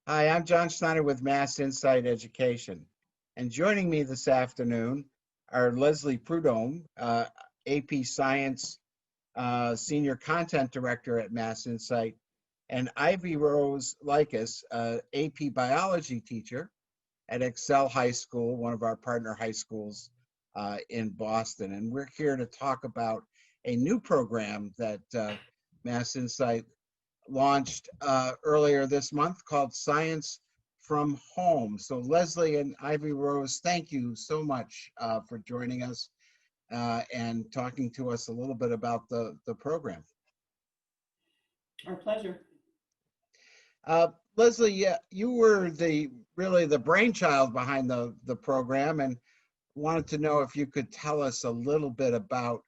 Hi, I'm John Schneider with Mass Insight Education. And joining me this afternoon are Leslie Prudhomme, AP Science Senior Content Director at Mass Insight, and Ivyrose Likis, AP Biology teacher at Excel High School, one of our partner high schools in Boston. And we're here to talk about a new program that Mass Insight launched earlier this month called Science from Home. So Leslie and Ivyrose, thank you so much for joining us and talking to us a little bit about the program. Our pleasure. Leslie, yeah, you were really the brainchild behind the program, and wanted to know if you could tell us a little bit about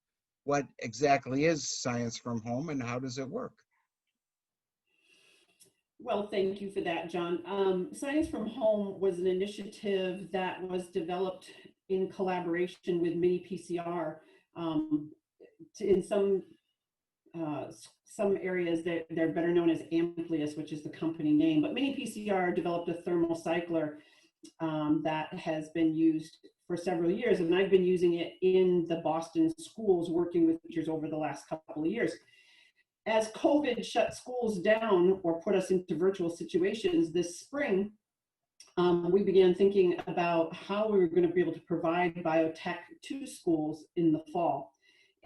what exactly is Science from Home and how does it work? Well, thank you for that, John. Science from Home was an initiative that was developed in collaboration with miniPCR. In some areas they're better known as Amplius, which is the company name, but miniPCR developed a thermal cycler that has been used for several years, and I've been using it in the Boston schools, working with teachers over the last couple of years. As COVID shut schools down or put us into virtual situations this spring, we began thinking about how we were going to be able to provide biotech to schools in the fall.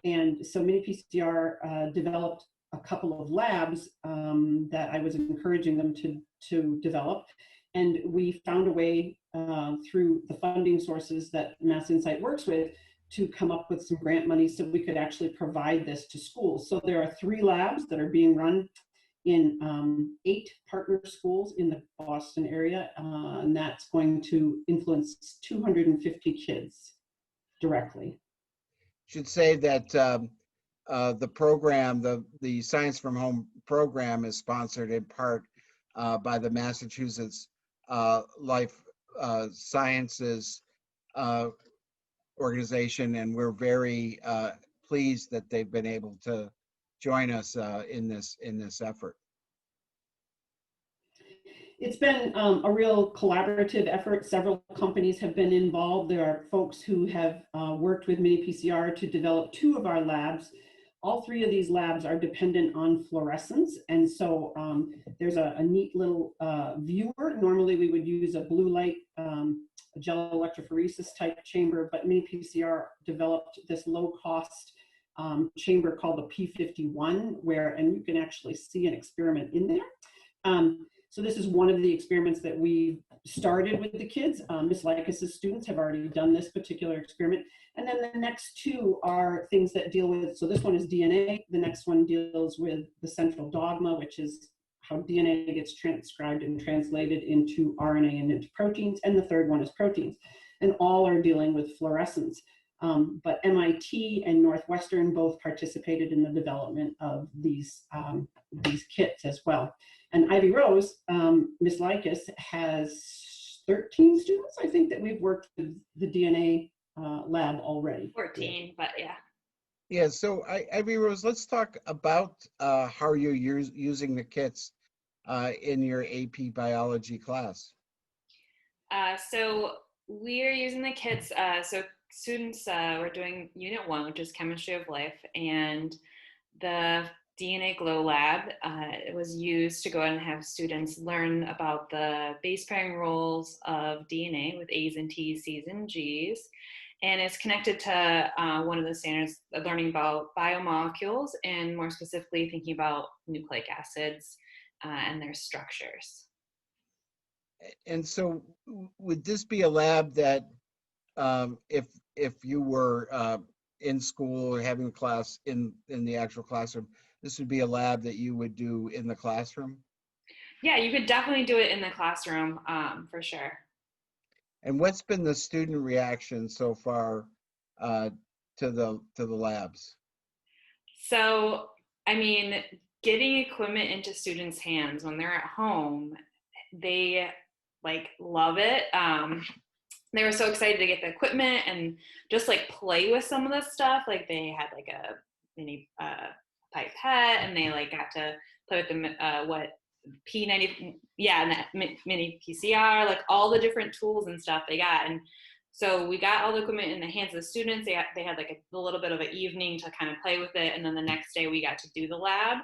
And so miniPCR developed a couple of labs that I was encouraging them to develop. And we found a way through the funding sources that Mass Insight works with to come up with some grant money so we could actually provide this to schools. So there are 3 labs that are being run in 8 partner schools in the Boston area, and that's going to influence 250 kids directly. Should say that the program, the Science from Home program, is sponsored in part by the Massachusetts Life Sciences organization, and we're very pleased that they've been able to join us in this effort. It's been a real collaborative effort. Several companies have been involved. There are folks who have worked with miniPCR to develop 2 of our labs. All 3 of these labs are dependent on fluorescence, and so there's a neat little viewer. Normally we would use a blue light gel electrophoresis type chamber, but miniPCR developed this low-cost chamber called the P51, and you can actually see an experiment in there. So this is one of the experiments that we started with the kids. Ms. Likis' students have already done this particular experiment. And then the next 2 are things that deal with, so this one is DNA. The next one deals with the central dogma, which is how DNA gets transcribed and translated into RNA and into proteins. And the third one is proteins. And all are dealing with fluorescence. But MIT and Northwestern both participated in the development of these kits as well. And Ivyrose, Ms. Likis, has 13 students, I think, that we've worked with the DNA lab already. 14, but yeah. Yeah, so Ivyrose, let's talk about how you're using the kits in your AP biology class. So we're using the kits, so students were doing Unit 1, which is Chemistry of Life, and the DNA Glow Lab it was used to go and have students learn about the base pairing rules of DNA with A's and T's, C's and G's. And it's connected to one of the standards, learning about biomolecules, and more specifically thinking about nucleic acids and their structures. And so would this be a lab that if you were in school or having a class in the actual classroom, this would be a lab that you would do in the classroom? Yeah, you could definitely do it in the classroom for sure. And what's been the student reaction so far to the labs? So, I mean, getting equipment into students' hands when they're at home, they love it. They were so excited to get the equipment and just play with some of the stuff. They had a mini pipette, and they got to play with what P90, yeah, and that miniPCR, like all the different tools and stuff they got. And so we got all the equipment in the hands of the students. They had like a little bit of an evening to kind of play with it. And then the next day we got to do the lab.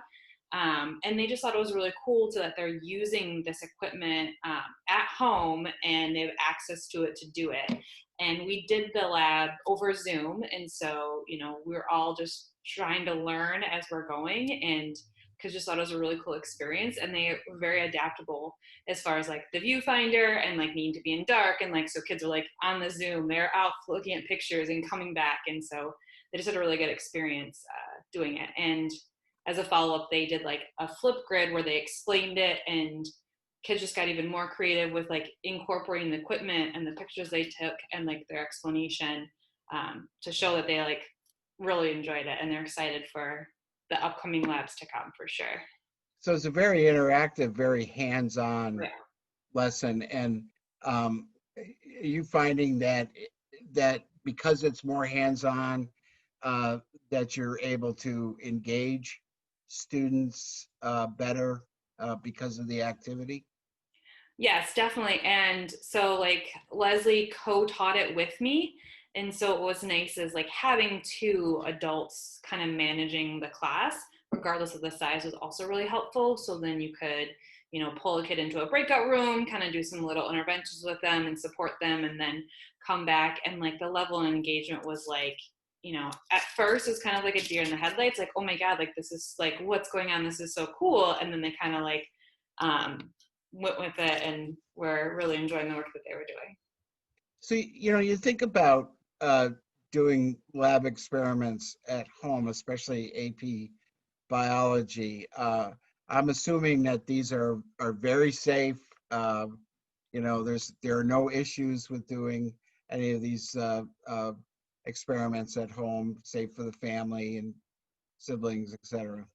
And they just thought it was really cool that they're using this equipment at home and they have access to it to do it. And we did the lab over Zoom. And so, you know, we're all just trying to learn as we're going, and because just thought it was a really cool experience. And they were very adaptable as far as like the viewfinder and like needing to be in dark. And like, so kids are like on the Zoom, they're out looking at pictures and coming back. And so they just had a really good experience doing it. And as a follow-up, they did like a flip grid where they explained it, and kids just got even more creative with like incorporating the equipment and the pictures they took and like their explanation to show that they like really enjoyed it and they're excited for the upcoming labs to come for sure. So it's a very interactive, very hands-on Yeah. lesson. And are you finding that because it's more hands-on, that you're able to engage students better because of the activity? Yes, definitely. And so like Leslie co-taught it with me. And so what was nice is like having two adults kind of managing the class, regardless of the size, was also really helpful. So then you could, you know, pull a kid into a breakout room, kind of do some little interventions with them and support them, and then come back. And like the level of engagement was like, you know, at first it's kind of like a deer in the headlights, like, oh my God, like this is like, what's going on? This is so cool. And then they kind of like went with it and were really enjoying the work that they were doing. So, you know, you think about doing lab experiments at home, especially AP biology. I'm assuming that these are very safe. You know, there are no issues with doing any of these experiments at home, safe for the family and siblings, etc.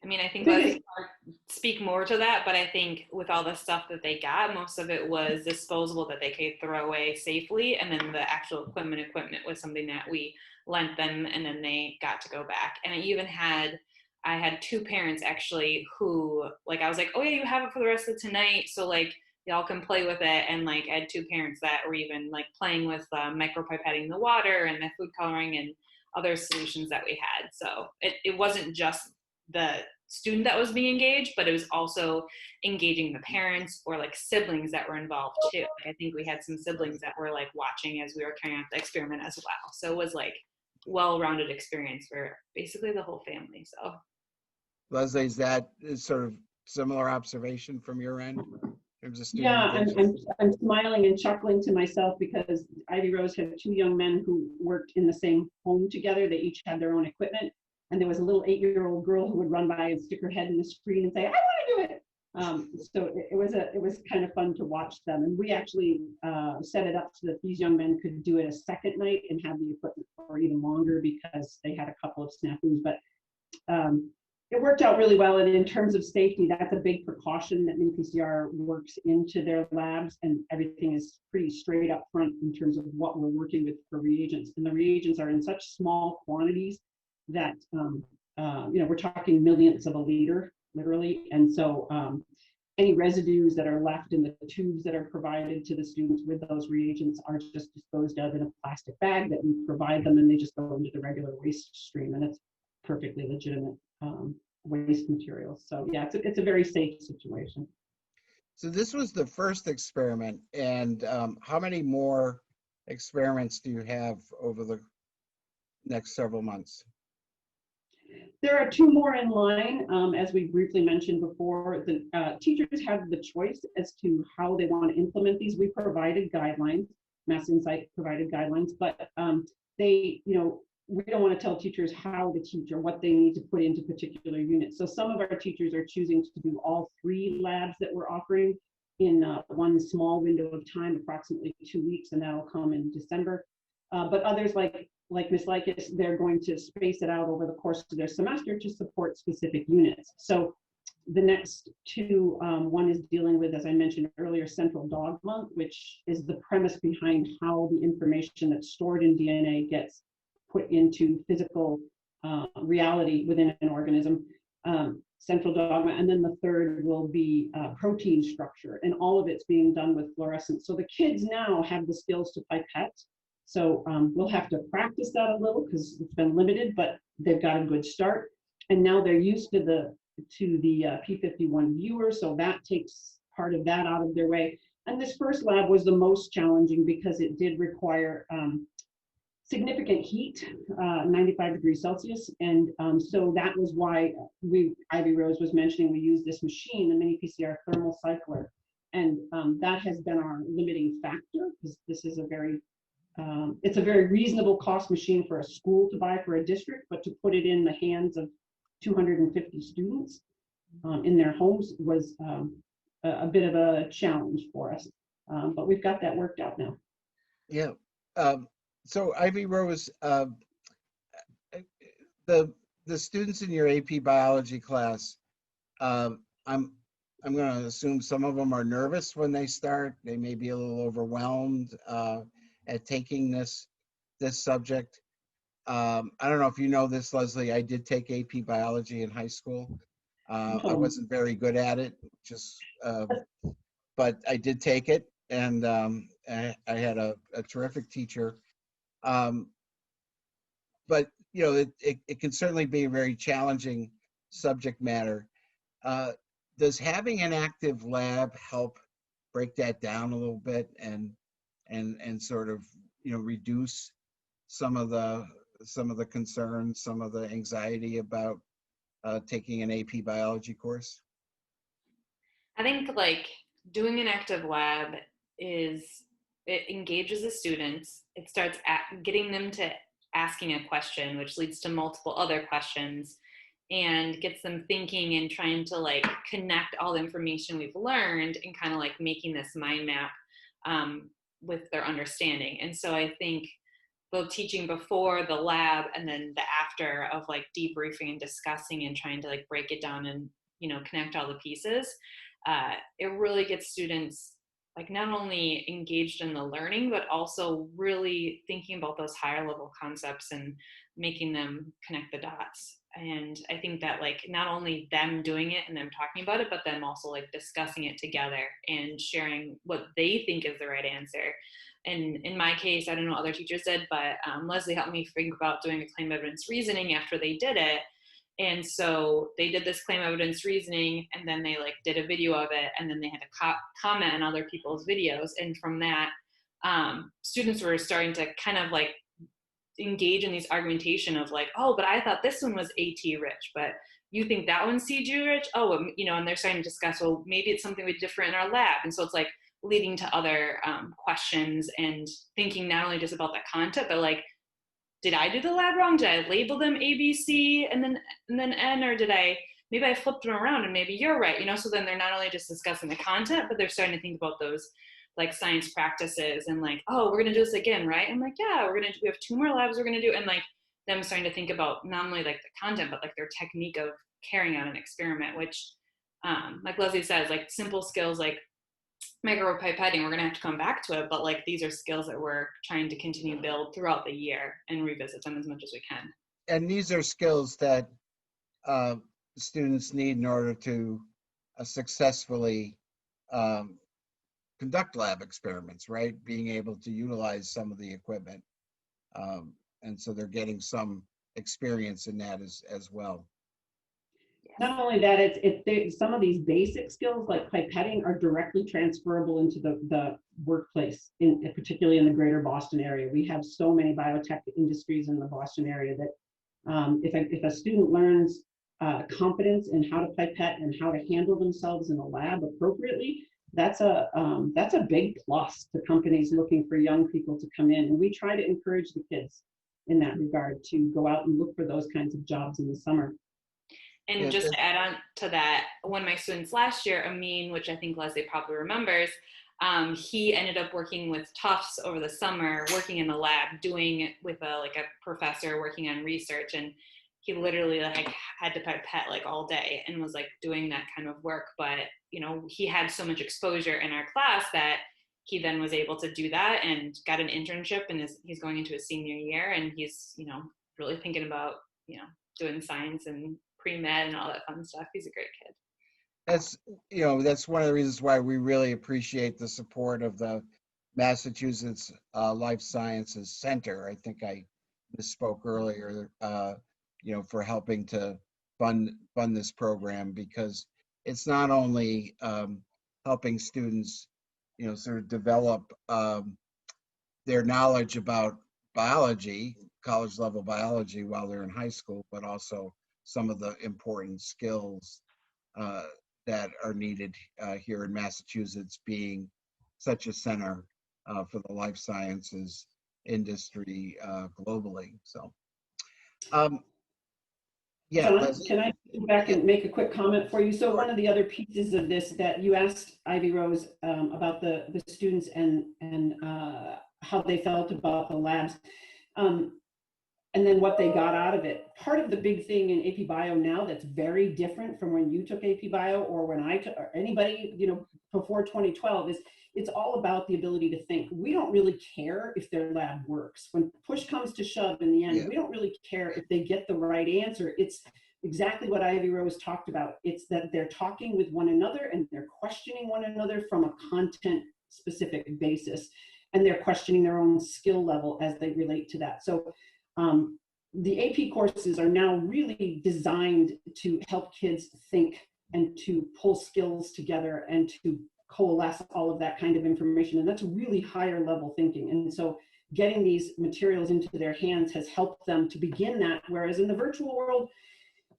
I mean, I think Leslie can speak more to that, but I think with all the stuff that they got, most of it was disposable that they could throw away safely. And then the actual equipment was something that we lent them, and then they got to go back. And I had two parents actually who, like, I was like, oh yeah, you have it for the rest of tonight. So like, y'all can play with it. And like, I had two parents that were even like playing with micropipetting the water and the food coloring and other solutions that we had. So it wasn't just the student that was being engaged, but it was also engaging the parents or like siblings that were involved too. Like, I think we had some siblings that were like watching as we were carrying out the experiment as well. So it was like well-rounded experience for basically the whole family. So Leslie, is that sort of similar observation from your end in terms of student Yeah, engagement? I'm smiling and chuckling to myself because Ivyrose had two young men who worked in the same home together. They each had their own equipment. And there was a little 8-year-old girl who would run by and stick her head in the screen and say, I want to do it. So it was kind of fun to watch them. And we actually set it up so that these young men could do it a second night and have the equipment for even longer because they had a couple of snafus. But it worked out really well. And in terms of safety, that's a big precaution that miniPCR works into their labs, and everything is pretty straight up front in terms of what we're working with for reagents. And the reagents are in such small quantities that you know, we're talking millionths of a liter, literally. And so any residues that are left in the tubes that are provided to the students with those reagents are just disposed of in a plastic bag that we provide them, and they just go into the regular waste stream, and it's perfectly legitimate waste materials. So yeah, it's a very safe situation. So this was the first experiment, and how many more experiments do you have over the next several months? There are two more in line. As we briefly mentioned before, the teachers have the choice as to how they want to implement these. We provided guidelines, Mass Insight provided guidelines, but they, you know, we don't want to tell teachers how to teach or what they need to put into particular units. So some of our teachers are choosing to do all 3 labs that we're offering in one small window of time, approximately 2 weeks, and that'll come in December. But others, like Ms. Likis, they're going to space it out over the course of their semester to support specific units. So the next 2, one is dealing with, as I mentioned earlier, central dogma, which is the premise behind how the information that's stored in DNA gets put into physical reality within an organism. central dogma. And then the third will be protein structure. And all of it's being done with fluorescence. So the kids now have the skills to pipette. So we'll have to practice that a little because it's been limited, but they've got a good start. And now they're used to the P51 viewer. So that takes part of that out of their way. And this first lab was the most challenging because it did require significant heat, 95 degrees Celsius. And so that was why Ivyrose was mentioning we use this machine, the miniPCR thermal cycler. And that has been our limiting factor because this is it's a very reasonable cost machine for a school to buy for a district, but to put it in the hands of 250 students in their homes was a bit of a challenge for us. But we've got that worked out now. Yeah. So Ivyrose, the students in your AP biology class, I'm going to assume some of them are nervous when they start. They may be a little overwhelmed at taking this subject. I don't know if you know this, Leslie. I did take AP biology in high school. I wasn't very good at it, but I did take it, and I had a terrific teacher. But you know, it can certainly be a very challenging subject matter. Does having an active lab help break that down a little bit and sort of, you know, reduce some of the concerns, some of the anxiety about taking an AP biology course? I think like doing an active lab it engages the students. It starts getting them to asking a question, which leads to multiple other questions and gets them thinking and trying to like connect all the information we've learned and kind of like making this mind map with their understanding. And so I think both teaching before the lab and then the after of like debriefing and discussing and trying to like break it down and, you know, connect all the pieces, it really gets students like not only engaged in the learning, but also really thinking about those higher level concepts and making them connect the dots. And I think that like not only them doing it and them talking about it, but them also like discussing it together and sharing what they think is the right answer. And in my case, I don't know what other teachers did, but Leslie helped me think about doing a claim evidence reasoning after they did it. And so they did this claim evidence reasoning, and then they like did a video of it, and then they had to comment on other people's videos. And from that, students were starting to kind of like engage in these argumentation of like, oh, but I thought this one was AT rich, but you think that one's CG rich? Oh, you know, and they're starting to discuss, well, maybe it's something we did different in our lab. And so it's like leading to other questions and thinking not only just about the content, but like, did I do the lab wrong? Did I label them A, B, C, and then N, or maybe I flipped them around and maybe you're right, you know? So then they're not only just discussing the content, but they're starting to think about those like science practices and like, oh, we're gonna do this again, right? I'm like, yeah, we have 2 more labs we're gonna do, and like them starting to think about not only like the content, but like their technique of carrying out an experiment, which like Leslie says, like simple skills like micropipetting, we're going to have to come back to it, but like these are skills that we're trying to continue to build throughout the year and revisit them as much as we can. And these are skills that students need in order to successfully conduct lab experiments, right? Being able to utilize some of the equipment. And so they're getting some experience in that as well. Not only that, some of these basic skills like pipetting are directly transferable into the workplace, particularly in the greater Boston area. We have so many biotech industries in the Boston area that if a student learns competence in how to pipette and how to handle themselves in a lab appropriately, that's a big plus to companies looking for young people to come in. And we try to encourage the kids in that regard to go out and look for those kinds of jobs in the summer. And just to add on to that, one of my students last year, Amin, which I think Leslie probably remembers, he ended up working with Tufts over the summer, working in the lab, doing with a professor working on research. And he literally like had to pipette like all day and was like doing that kind of work. But, you know, he had so much exposure in our class that he then was able to do that and got an internship, and he's going into his senior year, and he's, you know, really thinking about, you know, doing science and pre-med and all that fun stuff. He's a great kid. That's, that's one of the reasons why we really appreciate the support of the Massachusetts Life Sciences Center. I think I misspoke earlier, for helping to fund this program, because it's not only helping students, sort of develop their knowledge about biology, college level biology while they're in high school, but also some of the important skills that are needed here in Massachusetts, being such a center for the life sciences industry globally. So, yeah, John, Leslie? can I go back and make a quick comment for you? So Sure. one of the other pieces of this that you asked Ivyrose about the students and how they felt about the labs, and then what they got out of it. Part of the big thing in AP Bio now that's very different from when you took AP Bio or when I took, or anybody, before 2012, is it's all about the ability to think. We don't really care if their lab works. When push comes to shove in the end, Yeah. we don't really care if they get the right answer. It's exactly what Ivyrose talked about. It's that they're talking with one another and they're questioning one another from a content specific basis. And they're questioning their own skill level as they relate to that. So the AP courses are now really designed to help kids think and to pull skills together and to coalesce all of that kind of information. And that's really higher level thinking. And so getting these materials into their hands has helped them to begin that. Whereas in the virtual world,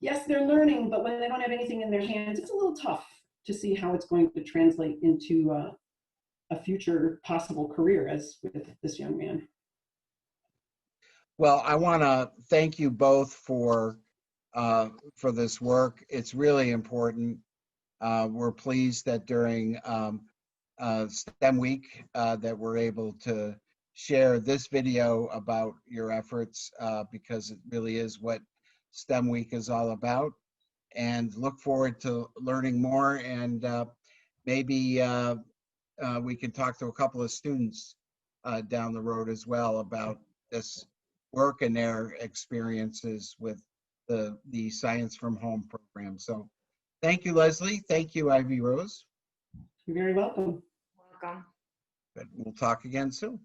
yes, they're learning, but when they don't have anything in their hands, it's a little tough to see how it's going to translate into a future possible career as with this young man. Well, I want to thank you both for this work. It's really important. We're pleased that during STEM Week that we're able to share this video about your efforts because it really is what STEM Week is all about. And look forward to learning more, and maybe we can talk to a couple of students down the road as well about this work and their experiences with the Science from Home program. So thank you, Leslie. Thank you, Ivyrose. You're very welcome. Welcome. But we'll talk again soon.